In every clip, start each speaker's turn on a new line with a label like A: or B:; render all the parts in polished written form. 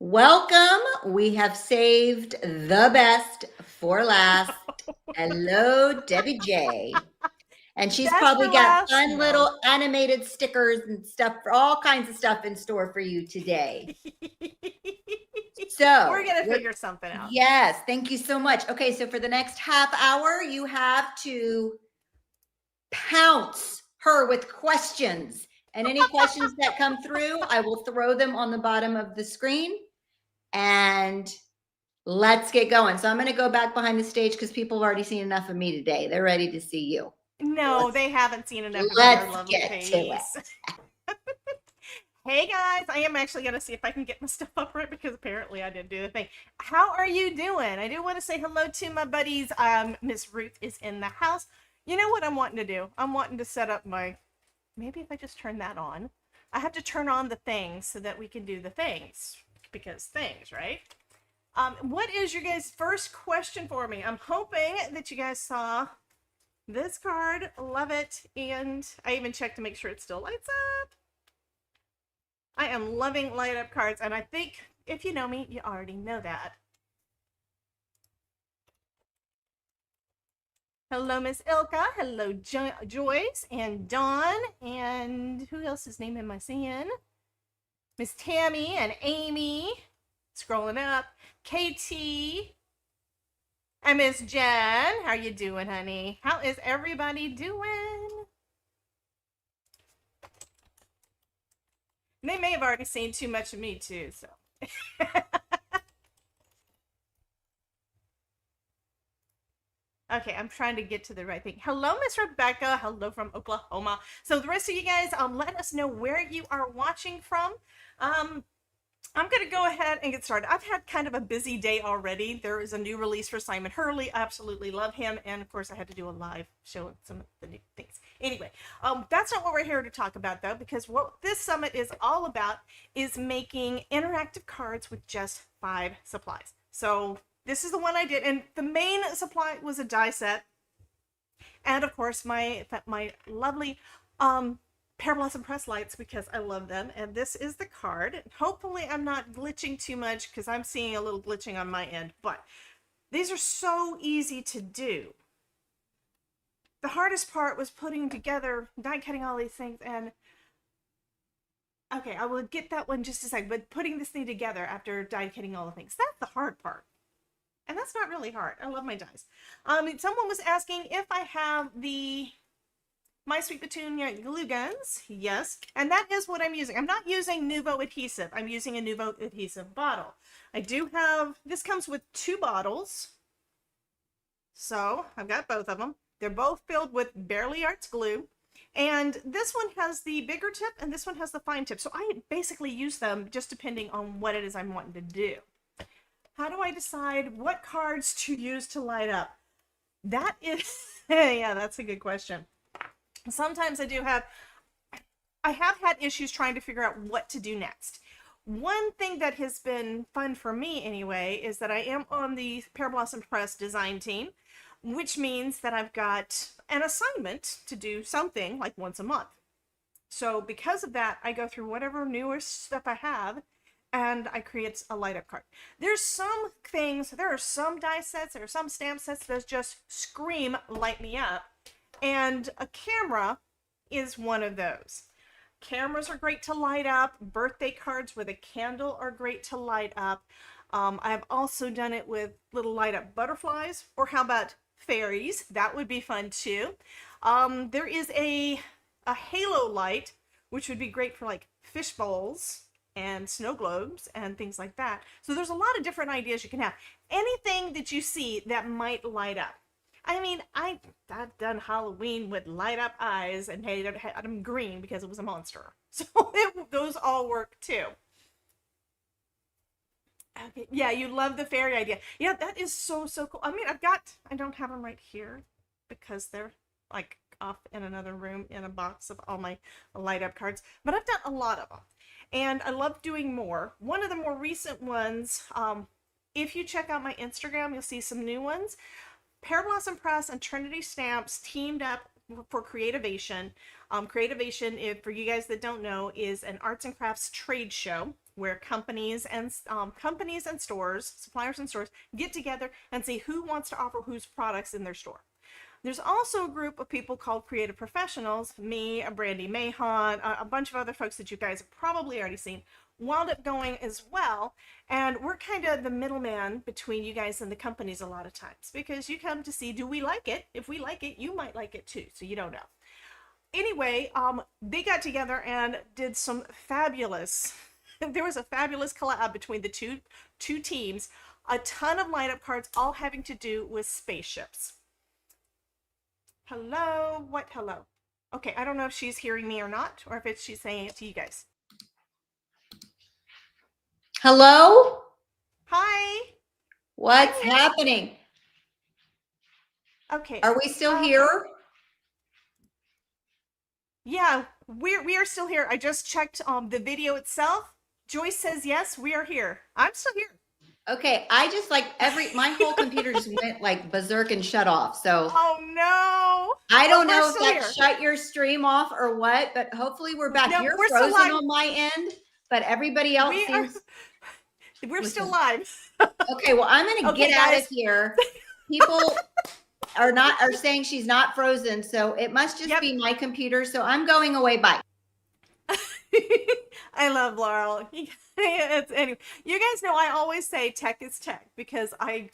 A: Welcome. We have saved the best for last. Hello, Debbie J. And she's
B: Best
A: probably
B: for
A: got
B: last?
A: fun
B: No.
A: little animated stickers and stuff, for all kinds of stuff in store for you today.
B: We're
A: So,
B: gonna figure something out.
A: yes, thank you so much. Okay, so for the next half hour, you have to pounce her with questions. And any questions that come through, I will throw them on the bottom of the screen. And let's get going. So I'm going to go back behind the stage because people have already seen enough of me today. They're ready to see you.
B: No, they haven't seen enough of your
A: Let's
B: lovely
A: get to it.
B: face. Hey guys, I am actually gonna see if I can get my stuff up right because apparently I didn't do the thing. How are you doing? I do want to say hello to my buddies. Miss Ruth is in the house. You know what I'm wanting to do? I'm wanting to set up my, maybe if I just turn that on. I have to turn on the things so that we can do the things, because things, right? What is your guys' first question for me? I'm hoping that you guys saw this card. Love it. And I even checked to make sure it still lights up. I am loving light up cards, and I think if you know me, you already know that. Hello, Miss Ilka. Hello, Joyce and Dawn. And who else's name am I seeing? Miss Tammy and Amy. Scrolling up. KT. And Miss Jen. How you doing, honey? How is everybody doing? They may have already seen too much of me, too, so. Okay, I'm trying to get to the right thing. Hello, Miss Rebecca. Hello from Oklahoma. So the rest of you guys, let us know where you are watching from. I'm going to go ahead and get started. I've had kind of a busy day already. There is a new release for Simon Hurley. I absolutely love him. And of course, I had to do a live show of some of the new things. Anyway, that's not what we're here to talk about, though, because what this summit is all about is making interactive cards with just 5 supplies. So this is the one I did. And the main supply was a die set. And of course, my lovely Pear Blossom Press lights, because I love them. And this is the card. Hopefully I'm not glitching too much because I'm seeing a little glitching on my end, but these are so easy to do. The hardest part was putting together, die cutting all these things, and okay, I will get that one just a second, but putting this thing together after die cutting all the things, that's the hard part. And that's not really hard. I love my dies. Someone was asking if I have the My Sweet Petunia glue guns. Yes. And that is what I'm using. I'm not using Nuvo adhesive. I'm using a Nuvo adhesive bottle. I do have, this comes with 2 bottles. So I've got both of them. They're both filled with Barely Arts glue. And this one has the bigger tip and this one has the fine tip. So I basically use them just depending on what it is I'm wanting to do. How do I decide what cards to use to light up? That is, yeah, that's a good question. Sometimes I have had issues trying to figure out what to do next. One thing that has been fun for me anyway is that I am on the Pear Blossom Press design team, which means that I've got an assignment to do something like once a month. So because of that, I go through whatever newest stuff I have and I create a light up card. There's some things, there are some die sets, there are some stamp sets that just scream light me up. And a camera is one of those. Cameras are great to light up. Birthday cards with a candle are great to light up. I've also done it with little light up butterflies, or how about fairies? That would be fun too. There is a halo light, which would be great for like fish bowls and snow globes and things like that. So there's a lot of different ideas you can have. Anything that you see that might light up. I mean, I've done Halloween with light up eyes and had them green because it was a monster. So those all work too. Okay, yeah, you love the fairy idea. Yeah, that is so cool. I mean, I don't have them right here because they're like off in another room in a box of all my light up cards, but I've done a lot of them. And I love doing more. One of the more recent ones, if you check out my Instagram, you'll see some new ones. Pear Blossom Press and Trinity Stamps teamed up for Creativation. Creativation, if for you guys that don't know, is an arts and crafts trade show where companies and stores, suppliers and stores, get together and see who wants to offer whose products in their store. There's also a group of people called creative professionals, me, Brandy Mahon, a bunch of other folks that you guys have probably already seen, wound up going as well. And we're kind of the middleman between you guys and the companies a lot of times, because you come to see, do we like it? If we like it, you might like it too. So you don't know. Anyway, they got together and did some fabulous, there was a fabulous collab between the two teams, a ton of light up cards, all having to do with spaceships. Hello? What hello? Okay, I don't know if she's hearing me or not, or if she's saying it to you guys.
A: Hello?
B: Hi.
A: What's happening?
B: Okay.
A: Are we still here?
B: Yeah, we are still here. I just checked the video itself. Joyce says yes, we are here. I'm still here.
A: Okay, I just like my whole computer just went like berserk and shut off. So
B: oh no.
A: I don't know if that shut your stream off or what, but hopefully we're back. You're frozen on my end, but everybody else seems
B: we're still live.
A: Okay, well, I'm gonna get out of here. People are saying she's not frozen, so it must just be my computer. So I'm going away. Bye.
B: I love Laurel. Anyway, you guys know I always say tech is tech because I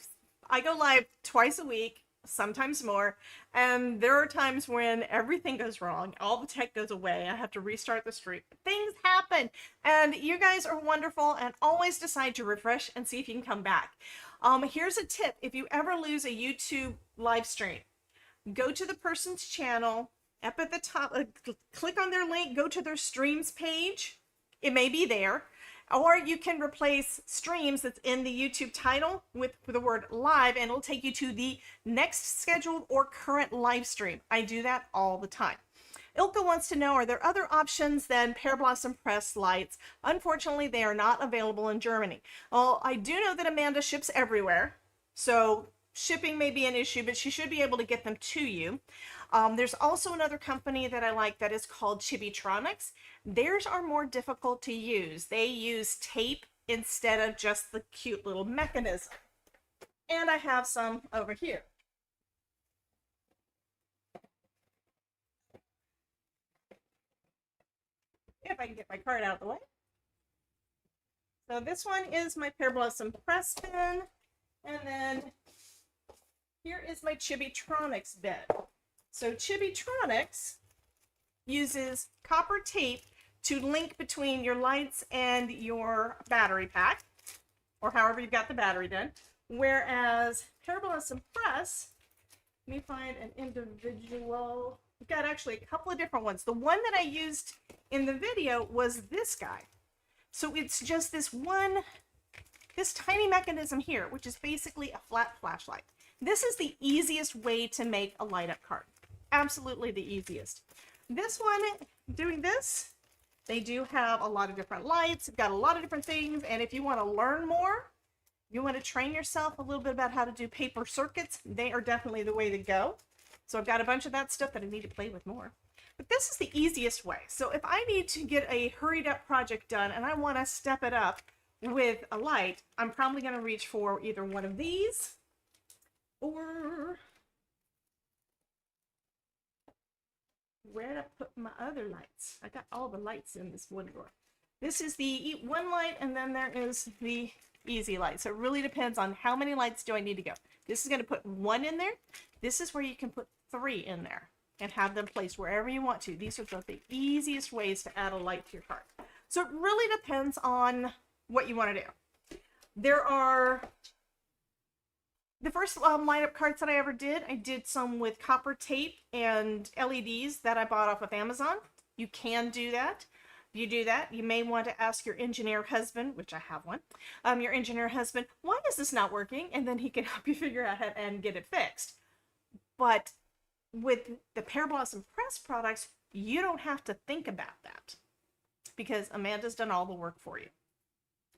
B: go live twice a week, sometimes more, and there are times when everything goes wrong, all the tech goes away, I have to restart the stream. Things happen, and you guys are wonderful and always decide to refresh and see if you can come back. Here's a tip: if you ever lose a YouTube live stream, go to the person's channel up at the top, click on their link, go to their streams page. It may be there. Or you can replace streams that's in the YouTube title with the word live, and it'll take you to the next scheduled or current live stream. I do that all the time. Ilka wants to know, are there other options than Pear Blossom Press lights? Unfortunately, they are not available in Germany. Well, I do know that Amanda ships everywhere, so shipping may be an issue, but she should be able to get them to you. There's also another company that I like that is called Chibitronics. Theirs are more difficult to use. They use tape instead of just the cute little mechanism. And I have some over here. If I can get my card out of the way. So this one is my Pear Blossom Press pen. And then here is my Chibitronics bed. So Chibitronics uses copper tape to link between your lights and your battery pack, or however you've got the battery done. Whereas Pear Blossom Press, let me find an individual. We've got actually a couple of different ones. The one that I used in the video was this guy. So it's just this tiny mechanism here, which is basically a flat flashlight. This is the easiest way to make a light up card. Absolutely the easiest. This one, doing this, they do have a lot of different lights, got a lot of different things, and if you want to learn more, you want to train yourself a little bit about how to do paper circuits, they are definitely the way to go. So I've got a bunch of that stuff that I need to play with more. But this is the easiest way. So if I need to get a hurried up project done and I want to step it up with a light, I'm probably going to reach for either one of these or where to put my other lights. I got all the lights in this one drawer. This is the one light, and then there is the easy light. So it really depends on how many lights do I need to go. This is going to put one in there. This is where you can put 3 in there and have them placed wherever you want to. These are the easiest ways to add a light to your card. So it really depends on what you want to do. There are the first light up cards that I ever did. I did some with copper tape and LEDs that I bought off of Amazon. You can do that. If you do that, you may want to ask your engineer husband, which I have one, your engineer husband, why is this not working? And then he can help you figure out how and get it fixed. But with the Pear Blossom Press products, you don't have to think about that because Amanda's done all the work for you.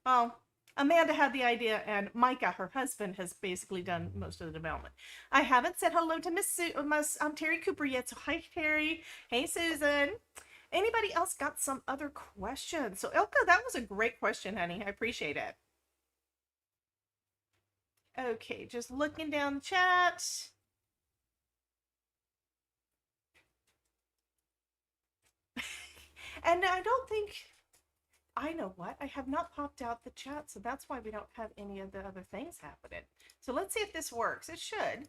B: Well, Amanda had the idea, and Micah, her husband, has basically done most of the development. I haven't said hello to Miss Terry Cooper yet, so hi, Terry. Hey, Susan. Anybody else got some other questions? So, Ilka, that was a great question, honey. I appreciate it. Okay, just looking down the chat. And I don't think, I know what, I have not popped out the chat, so that's why we don't have any of the other things happening. So let's see if this works. It should.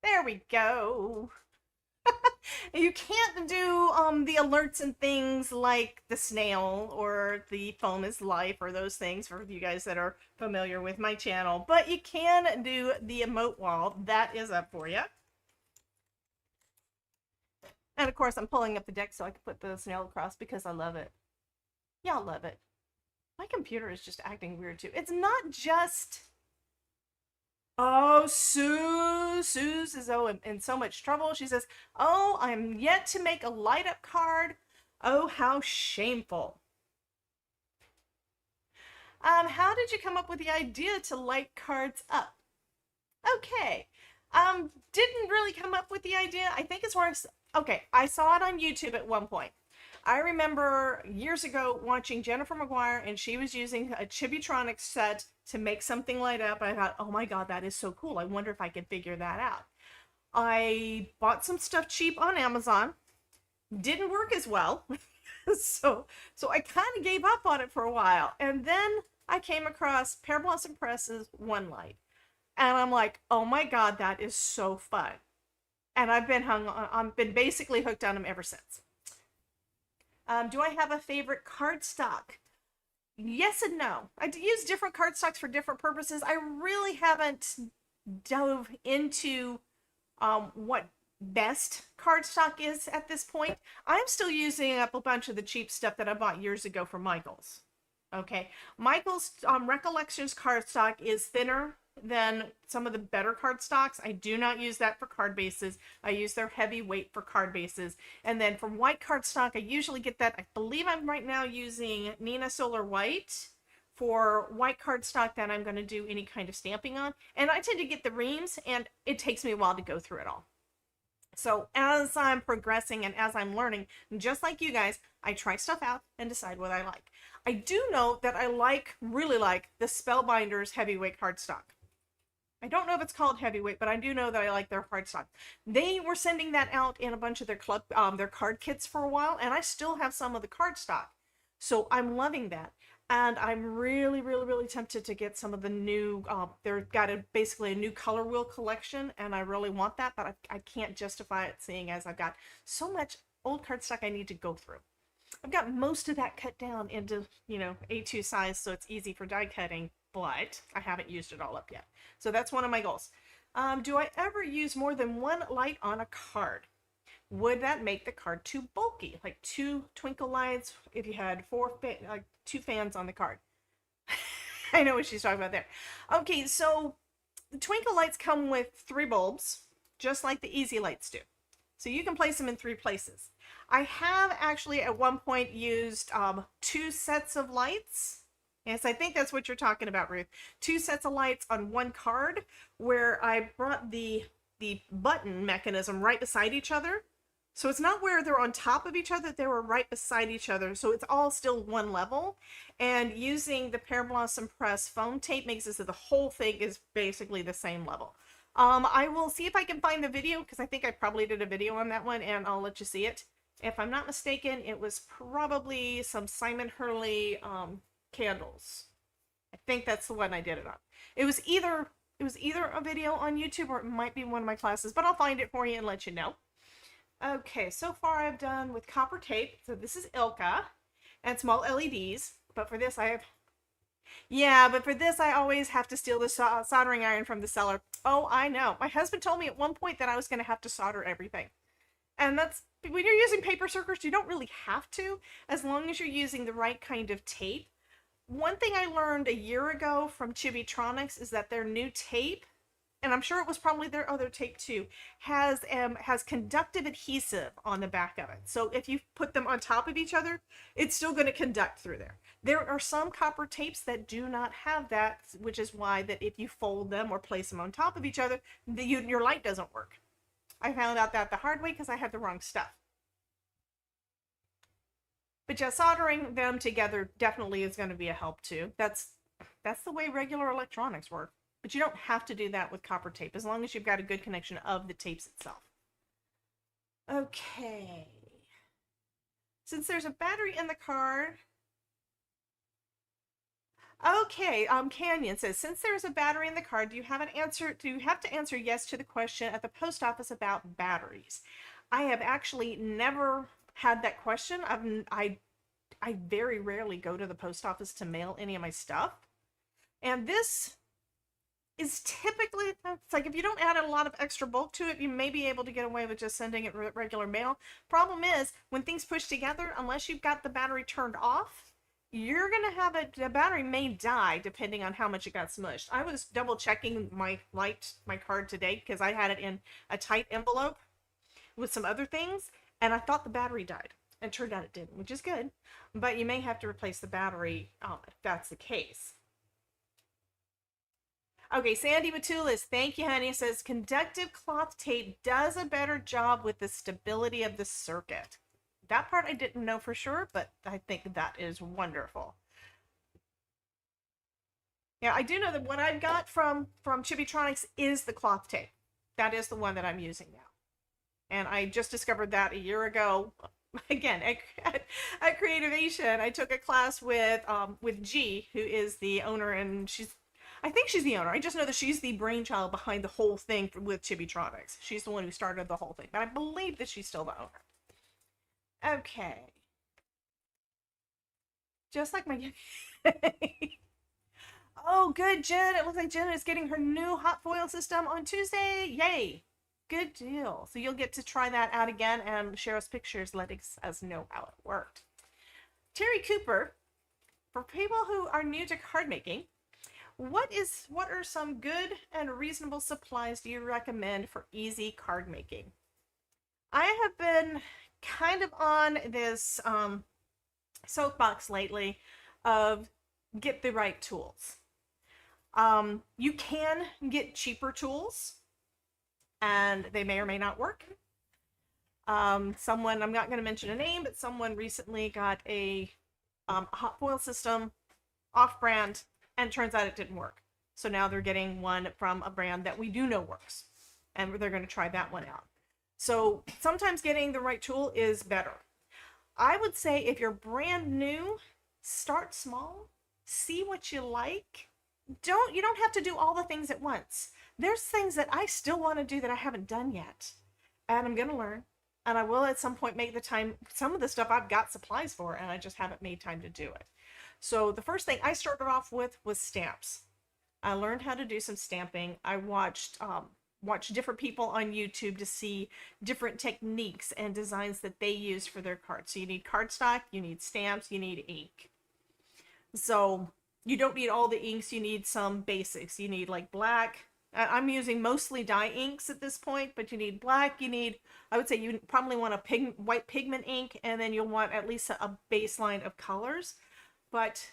B: There we go. You can't do the alerts and things like the snail or the phone is life or those things for you guys that are familiar with my channel, but you can do the emote wall. That is up for you. And of course, I'm pulling up the deck so I can put the snail across because I love it. Y'all love it. My computer is just acting weird too. It's not just... Oh, Suze is in so much trouble. She says, oh, I'm yet to make a light up card. Oh, how shameful. How did you come up with the idea to light cards up? Okay. Didn't really come up with the idea. I think it's where I saw it on YouTube at one point. I remember years ago watching Jennifer McGuire, and she was using a Chibitronics set to make something light up. I thought, oh my God, that is so cool. I wonder if I can figure that out. I bought some stuff cheap on Amazon. Didn't work as well. so I kind of gave up on it for a while. And then I came across Pear Blossom Press's One Light. And I'm like, oh my God, that is so fun. And I've been basically hooked on them ever since. Do I have a favorite cardstock? Yes and no. I use different cardstocks for different purposes. I really haven't dove into what best cardstock is at this point. I'm still using up a bunch of the cheap stuff that I bought years ago from Michaels. Okay, Michaels Recollections cardstock is thinner than some of the better cardstocks. I do not use that for card bases. I use their heavy weight for card bases. And then from white cardstock, I usually get that. I believe I'm right now using Nina Solar White for white cardstock that I'm going to do any kind of stamping on. And I tend to get the reams, and it takes me a while to go through it all. So as I'm progressing and as I'm learning, just like you guys, I try stuff out and decide what I like. I do know that I really like the Spellbinders heavyweight cardstock. I don't know if it's called heavyweight, but I do know that I like their cardstock. They were sending that out in a bunch of their their card kits for a while, and I still have some of the cardstock. So I'm loving that. And I'm really, really, really tempted to get some of the new, they've got basically a new color wheel collection, and I really want that, but I can't justify it seeing as I've got so much old cardstock I need to go through. I've got most of that cut down into, A2 size, so it's easy for die cutting, but I haven't used it all up yet. So that's one of my goals. Do I ever use more than one light on a card? Would that make the card too bulky? Like 2 twinkle lights if you had 2 fans on the card. I know what she's talking about there. Okay, so the twinkle lights come with 3 bulbs, just like the easy lights do. So you can place them in 3 places. I have actually at one point used 2 sets of lights. Yes, I think that's what you're talking about, Ruth. 2 sets of lights on one card, where I brought the button mechanism right beside each other. So it's not where they're on top of each other, they were right beside each other. So it's all still one level. And using the Pear Blossom Press foam tape makes it so the whole thing is basically the same level. I will see if I can find the video, because I think I probably did a video on that one, and I'll let you see it. If I'm not mistaken, it was probably some Simon Hurley candles. I think that's the one I did it on. It was either a video on YouTube, or it might be one of my classes, but I'll find it for you and let you know. Okay, so far I've done with copper tape. So this is Ilka and small LEDs, but for this I always have to steal the soldering iron from the cellar. Oh, I know. My husband told me at one point that I was going to have to solder everything. And that's, when you're using paper circuits, you don't really have to, as long as you're using the right kind of tape. One thing I learned a year ago from Chibitronics is that their new tape and I'm sure it was probably their other tape too, has conductive adhesive on the back of it. So if you put them on top of each other, it's still going to conduct through there. There are some copper tapes that do not have that, which is why that if you fold them or place them on top of each other, your light doesn't work. I found out that the hard way because I had the wrong stuff. But yeah, soldering them together definitely is going to be a help too. That's the way regular electronics work. But you don't have to do that with copper tape, as long as you've got a good connection of the tapes itself. Okay. Since there's a battery in the card. Okay, Canyon says, since there's a battery in the card, do you have to answer yes to the question at the post office about batteries? I have actually never had that question. I very rarely go to the post office to mail any of my stuff. And this is typically, it's like if you don't add a lot of extra bulk to it, you may be able to get away with just sending it regular mail. Problem is, when things push together, unless you've got the battery turned off, you're going to have the battery may die depending on how much it got smushed. I was double checking my card today because I had it in a tight envelope with some other things, and I thought the battery died. And it turned out it didn't, which is good. But you may have to replace the battery if that's the case. Okay, Sandy Matulis, thank you, honey, says conductive cloth tape does a better job with the stability of the circuit. That part I didn't know for sure, but I think that is wonderful. Yeah, I do know that what I've got from Chibitronics is the cloth tape. That is the one that I'm using now. And I just discovered that a year ago. Again, at Creativation, I took a class with G, who is the owner, and I think she's the owner. I just know that she's the brainchild behind the whole thing with Chibitronics. She's the one who started the whole thing, but I believe that she's still the owner. Okay. Just like my... Oh, good, Jen. It looks like Jen is getting her new hot foil system on Tuesday. Yay. Good deal. So you'll get to try that out again and share us pictures letting us know how it worked. Terry Cooper, for people who are new to card making, what are some good and reasonable supplies do you recommend for easy card making? I have been kind of on this soapbox lately of get the right tools. You can get cheaper tools, and they may or may not work. Someone, I'm not going to mention a name, but someone recently got a hot foil system off-brand, and turns out it didn't work. So now they're getting one from a brand that we do know works, and they're going to try that one out. So sometimes getting the right tool is better. I would say if you're brand new, start small, see what you like. You don't have to do all the things at once. There's things that I still want to do that I haven't done yet, and I'm going to learn, and I will at some point make the time. Some of the stuff I've got supplies for, and I just haven't made time to do it. So the first thing I started off with was stamps. I learned how to do some stamping. I watched different people on YouTube to see different techniques and designs that they use for their cards. So you need cardstock, you need stamps, you need ink. So you don't need all the inks, you need some basics. You need like black. I'm using mostly dye inks at this point, but you need black, I would say you probably want a white pigment ink, and then you'll want at least a baseline of colors. But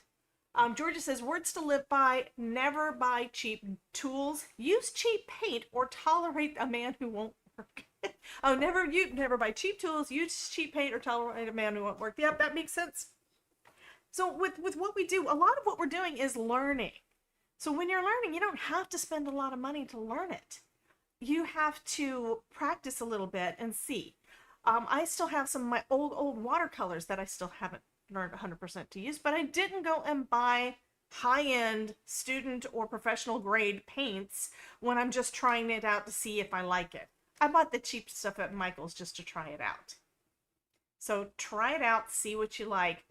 B: Georgia says, words to live by, never buy cheap tools, use cheap paint, or tolerate a man who won't work. Oh, never buy cheap tools, use cheap paint, or tolerate a man who won't work. Yep, that makes sense. So with what we do, a lot of what we're doing is learning. So when you're learning, you don't have to spend a lot of money to learn it. You have to practice a little bit and see. I still have some of my old watercolors that I still haven't learned 100% to use, but I didn't go and buy high-end student or professional grade paints when I'm just trying it out to see if I like it. I bought the cheap stuff at Michael's just to try it out. So try it out, see what you like.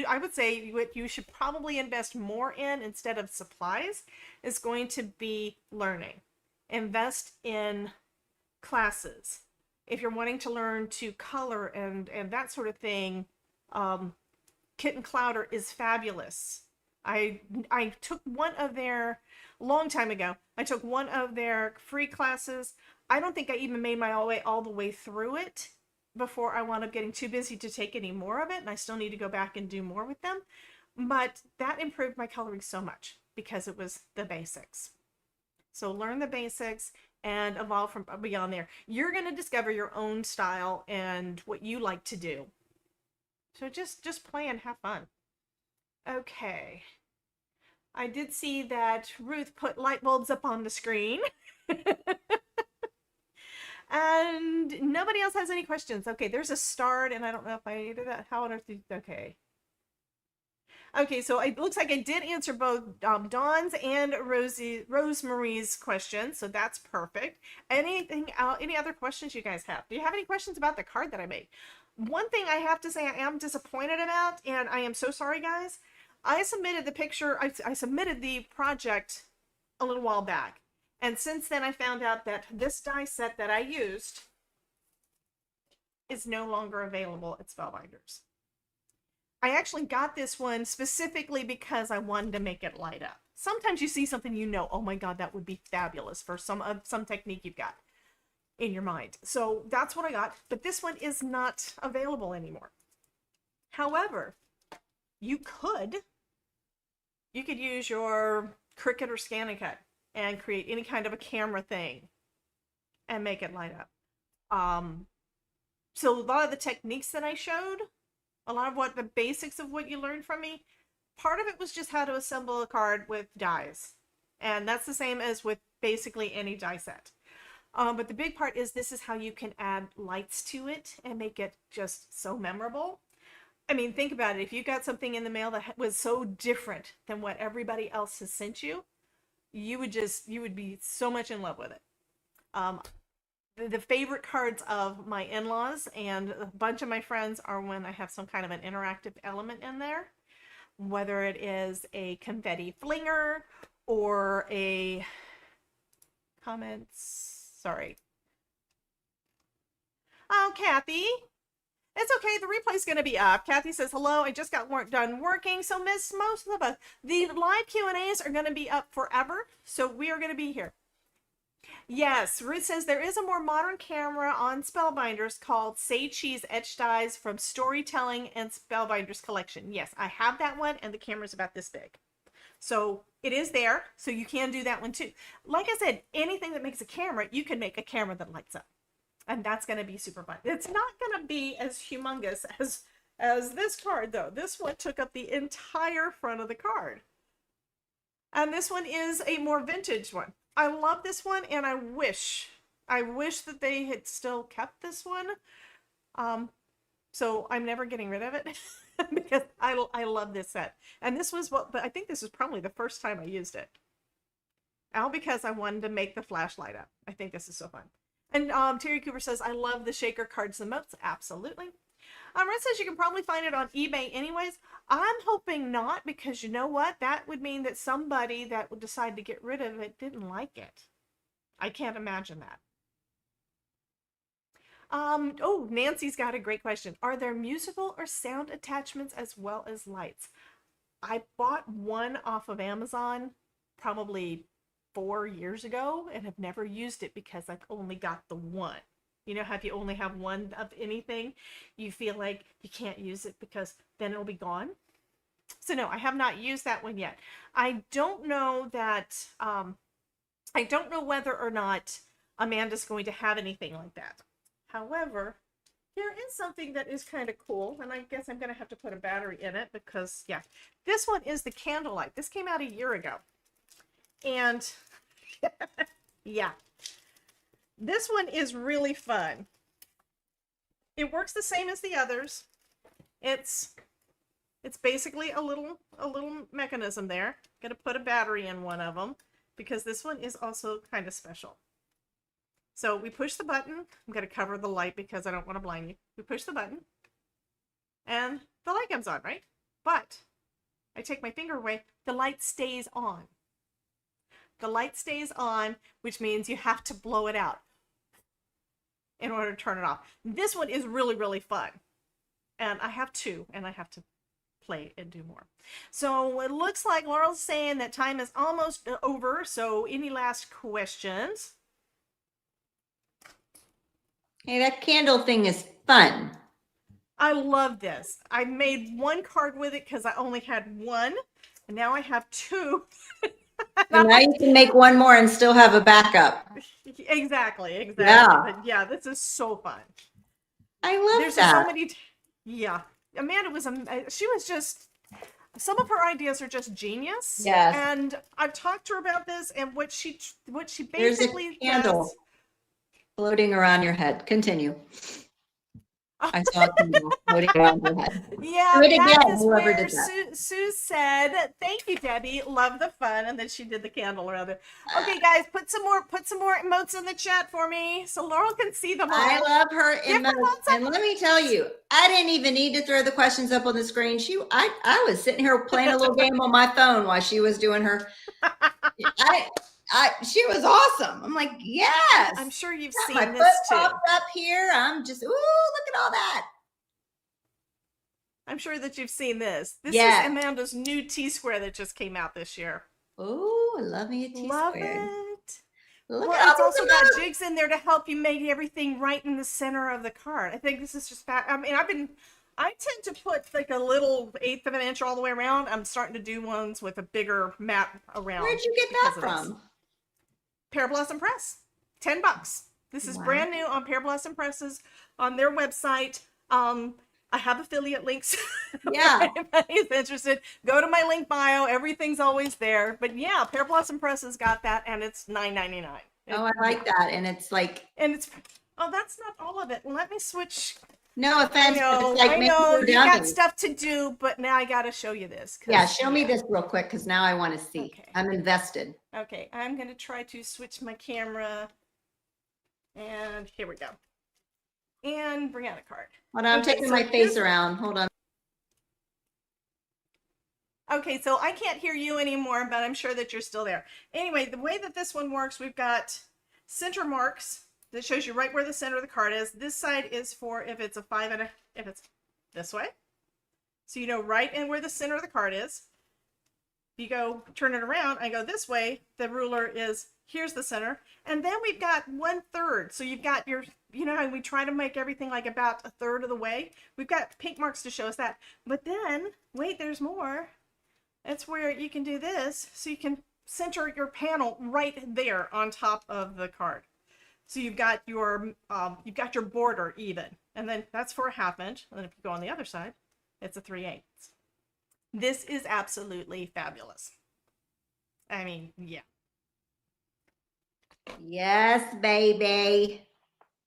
B: I would say what you should probably invest more in instead of supplies is going to be learning. Invest in classes. If you're wanting to learn to color and that sort of thing, Kit and Clowder is fabulous. I took one of their, long time ago, I took one of their free classes. I don't think I even made my way all the way through it before I wound up getting too busy to take any more of it, and I still need to go back and do more with them. But that improved my coloring so much because it was the basics. So learn the basics and evolve from beyond there. You're going to discover your own style and what you like to do. So just play and have fun. Okay. I did see that Ruth put light bulbs up on the screen. And nobody else has any questions. Okay, there's a start, and I don't know if I did that. How on earth did, okay. Okay, so it looks like I did answer both Dawn's and Rosemarie's questions, so that's perfect. Any other questions you guys have? Do you have any questions about the card that I made? One thing I have to say I am disappointed about, and I am so sorry, guys. I submitted the picture, I submitted the project a little while back. And since then I found out that this die set that I used is no longer available at Spellbinders. I actually got this one specifically because I wanted to make it light up. Sometimes you see something you know, oh my God, that would be fabulous for some technique you've got in your mind. So that's what I got, but this one is not available anymore. However, you could use your Cricut or ScanNCut and create any kind of a camera thing and make it light up. So a lot of the techniques that I showed, a lot of what the basics of what you learned from me, part of it was just how to assemble a card with dies. And that's the same as with basically any die set. But the big part is this is how you can add lights to it and make it just so memorable. I mean, think about it. If you got something in the mail that was so different than what everybody else has sent you, you would be so much in love with it. The favorite cards of my in-laws and a bunch of my friends are when I have some kind of an interactive element in there, whether it is a confetti flinger or a sorry. Oh, Kathy. It's okay. The replay's going to be up. Kathy says, hello, I just got done working. So miss most of us. The live Q&As are going to be up forever. So we are going to be here. Yes, Ruth says there is a more modern camera on Spellbinders called Say Cheese Etched Dies from Storytelling and Spellbinders Collection. Yes, I have that one, and the camera's about this big. So it is there, so you can do that one too. Like I said, anything that makes a camera, you can make a camera that lights up. And that's going to be super fun. It's not going to be as humongous as this card, though. This one took up the entire front of the card. And this one is a more vintage one. I love this one, and I wish that they had still kept this one. So I'm never getting rid of it because I love this set. And this was but I think this is probably the first time I used it. All because I wanted to make the flashlight up. I think this is so fun. And Terry Cooper says, I love the shaker cards the most. Absolutely. Red says you can probably find it on eBay anyways. I'm hoping not, because you know what? That would mean that somebody that would decide to get rid of it didn't like it. I can't imagine that. Oh, Nancy's got a great question. Are there musical or sound attachments as well as lights? I bought one off of Amazon probably 4 years ago and have never used it because I've only got the one. You know how if you only have one of anything, you feel like you can't use it because then it'll be gone? So no, I have not used that one yet. I don't know that, I don't know whether or not Amanda's going to have anything like that. However, there is something that is kind of cool, and I guess I'm going to have to put a battery in it because, yeah, this one is the Candlelight. This came out a year ago. And yeah, this one is really fun. It works the same as the others. It's basically a little mechanism there. Gonna put a battery in one of them because this one is also kind of special. So we push the button. I'm gonna cover the light because I don't want to blind you. We push the button and the light comes on, right? But I take my finger away, the light stays on. The light stays on, which means you have to blow it out in order to turn it off. This one is really, really fun. And I have two, and I have to play and do more. So it looks like Laurel's saying that time is almost over. So any last questions?
A: Hey, that candle thing is fun.
B: I love this. I made one card with it because I only had one, and now I have two.
A: And now you can make one more and still have a backup.
B: Exactly.
A: Yeah.
B: But yeah, this is so fun.
A: I love
B: There's
A: that.
B: so many. Yeah, Amanda was. She was just. Some of her ideas are just genius.
A: Yes.
B: And I've talked to her about this, and what she
A: There's a
B: basically
A: candle
B: does.
A: floating around your head. Continue. I saw a candle floating around your head.
B: Yeah,
A: Do it
B: that
A: again,
B: is
A: whoever
B: where
A: did that.
B: Sue said, "Thank you, Debbie. Love the fun," and then she did the candle around it. Okay, guys, put some more emotes in the chat for me so Laurel can see them all.
A: I love her
B: Give her
A: emotes.
B: lots of-
A: And let me tell you, I didn't even need to throw the questions up on the screen. I was sitting here playing a little game on my phone while she was doing her. She was awesome. I'm like, yes.
B: I'm sure you've
A: Got
B: seen
A: my
B: this
A: foot
B: too.
A: popped up here. I'm just, ooh, look at all that.
B: I'm sure that you've seen this. This
A: Yeah.
B: is Amanda's new T-square that just came out this year.
A: Oh, I love me a
B: Love
A: T-square.
B: it.
A: Look
B: Well,
A: at
B: it's
A: all
B: also
A: those
B: got
A: emotes.
B: jigs in there to help you make everything right in the center of the card. I think this is just I mean, I tend to put like a little 1/8 of an inch all the way around. I'm starting to do ones with a bigger map around.
A: Where'd you get that from?
B: Pear Blossom Press. $10. This is brand new on Pear Blossom Presses on their website. I have affiliate links.
A: Yeah.
B: If anybody's interested, go to my link bio. Everything's always there. But yeah, Pear Blossom Presses got that, and it's $9.99.
A: Oh, I like that. And it's like,
B: And it's that's not all of it. Let me switch.
A: no offense, but it's
B: I
A: like
B: know
A: making
B: you
A: her
B: got
A: dummy.
B: stuff to do, but now I got to show you this.
A: Yeah, show me this real quick because now I want to see.
B: Okay.
A: I'm invested.
B: Okay, I'm gonna try to switch my camera, and here we go. And bring out a card.
A: Hold on, I'm
B: Okay,
A: taking
B: so
A: my face
B: this-
A: around. Hold on.
B: Okay, so I can't hear you anymore, but I'm sure that you're still there. Anyway, the way that this one works, we've got center marks that shows you right where the center of the card is. This side is for if it's a 5 and if it's this way. So you know right in where the center of the card is. If you go turn it around, I go this way, the ruler is here's the center. And then we've got 1/3. So you've got your, you know how we try to make everything like about 1/3 of the way? We've got pink marks to show us that. But then, wait, there's more. That's where you can do this. So you can center your panel right there on top of the card. So you've got your border even. And then that's for a 1/2 inch. And then if you go on the other side, it's a 3/8. This is absolutely fabulous. I mean, yeah.
A: Yes, baby.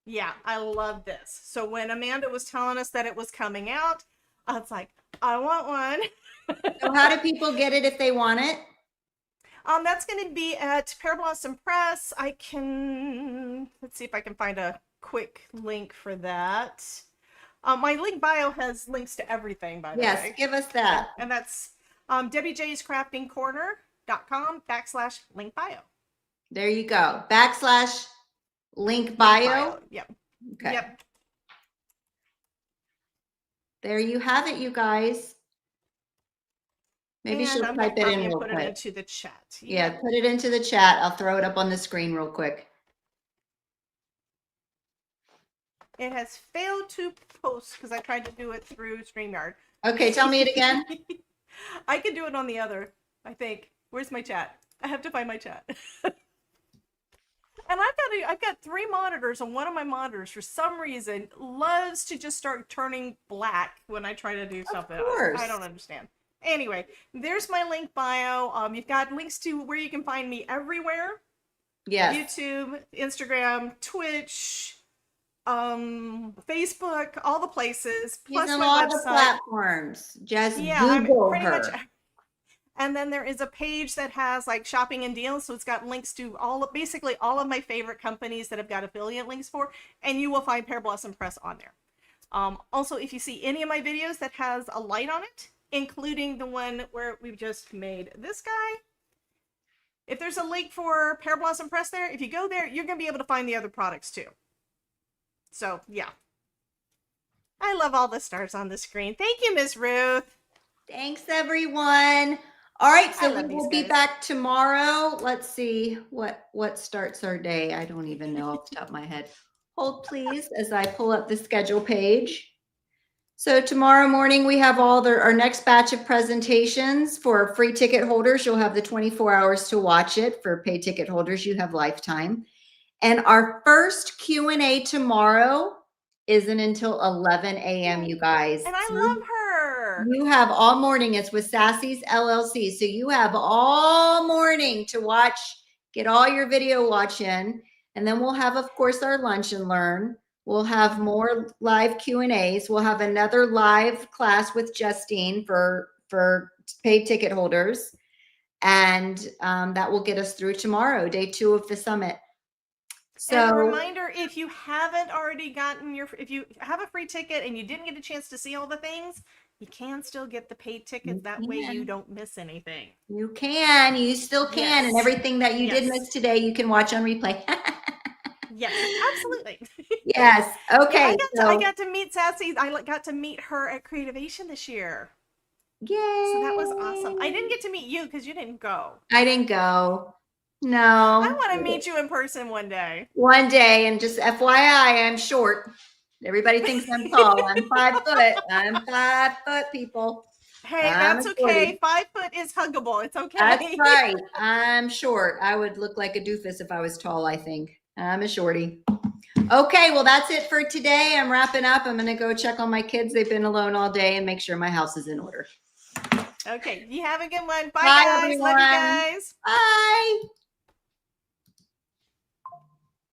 B: Yeah, I love this. So when Amanda was telling us that it was coming out, I was like, I want one.
A: So how do people get it if they want it?
B: That's going to be at Pear Blossom Press. Let's see if I can find a quick link for that. My link bio has links to everything, by the way.
A: Yes, give us that.
B: And that's DebbieJ'sCraftingCorner.com/link bio.
A: There you go. /link bio.
B: Yep.
A: Okay.
B: Yep.
A: There you have it, you guys. Maybe
B: And
A: she'll
B: I'm
A: type
B: gonna
A: it in
B: copy and
A: real
B: put
A: quick.
B: it into the chat.
A: Yeah, put it into the chat. I'll throw it up on the screen real quick.
B: It has failed to post because I tried to do it through StreamYard.
A: Okay, tell me it again.
B: I can do it on the other, I think. Where's my chat? I have to find my chat. And I've got 3 monitors, and one of my monitors, for some reason, loves to just start turning black when I try to do something else.
A: course.
B: I don't understand. Anyway, there's my link bio. You've got links to where you can find me everywhere.
A: Yes.
B: YouTube, Instagram, Twitch, Facebook, all the places.
A: She's
B: Plus
A: on
B: my
A: all
B: website.
A: the platforms. Just
B: I'm
A: Google
B: pretty
A: her.
B: much. And then there is a page that has like shopping and deals, so it's got links to basically all of my favorite companies that I've got affiliate links for, and you will find Pear Blossom Press on there. Also, if you see any of my videos that has a light on it, including the one where we've just made this guy, if there's a link for Pear Blossom Press there, if you go there, you're going to be able to find the other products too. So, yeah. I love all the stars on the screen. Thank you, Miss Ruth.
A: Thanks, everyone. All right, so
B: I
A: we
B: love these
A: will be
B: guys.
A: back tomorrow. Let's see what starts our day. I don't even know off the top of my head. Hold please as I pull up the schedule page. So tomorrow morning we have our next batch of presentations for free ticket holders. You'll have the 24 hours to watch it. For paid ticket holders, you have lifetime. And our first Q&A tomorrow isn't until 11 a.m., you guys.
B: And I
A: So
B: love her.
A: you have all morning. It's with Sassy's LLC. So you have all morning to watch, get all your video watch in. And then we'll have, of course, our lunch and learn. We'll have more live Q&As. We'll have another live class with Justine for paid ticket holders. And that will get us through tomorrow, day 2 of the summit. So,
B: and a reminder, if you haven't already gotten if you have a free ticket and you didn't get a chance to see all the things, you can still get the paid tickets. That way you don't miss anything.
A: You can, you still can.
B: Yes.
A: And everything that you did miss today, you can watch on replay.
B: Yes, absolutely.
A: Yes. Okay.
B: Yeah, I got to meet Sassy. I got to meet her at Creativation this year.
A: Yay.
B: So that was awesome. I didn't get to meet you because you didn't go.
A: I didn't go. No.
B: I want to meet you in person one day.
A: One day, and just FYI, I'm short. Everybody thinks I'm tall. I'm 5 foot. I'm 5 foot, people.
B: Hey, that's okay. 5 foot is huggable. It's okay.
A: That's right. I'm short. I would look like a doofus if I was tall, I think. I'm a shorty. Okay, well, that's it for today. I'm wrapping up. I'm going to go check on my kids. They've been alone all day, and make sure my house is in order.
B: Okay, you have a good one. Bye,
A: Bye,
B: guys.
A: everyone.
B: Love you guys.
A: Bye.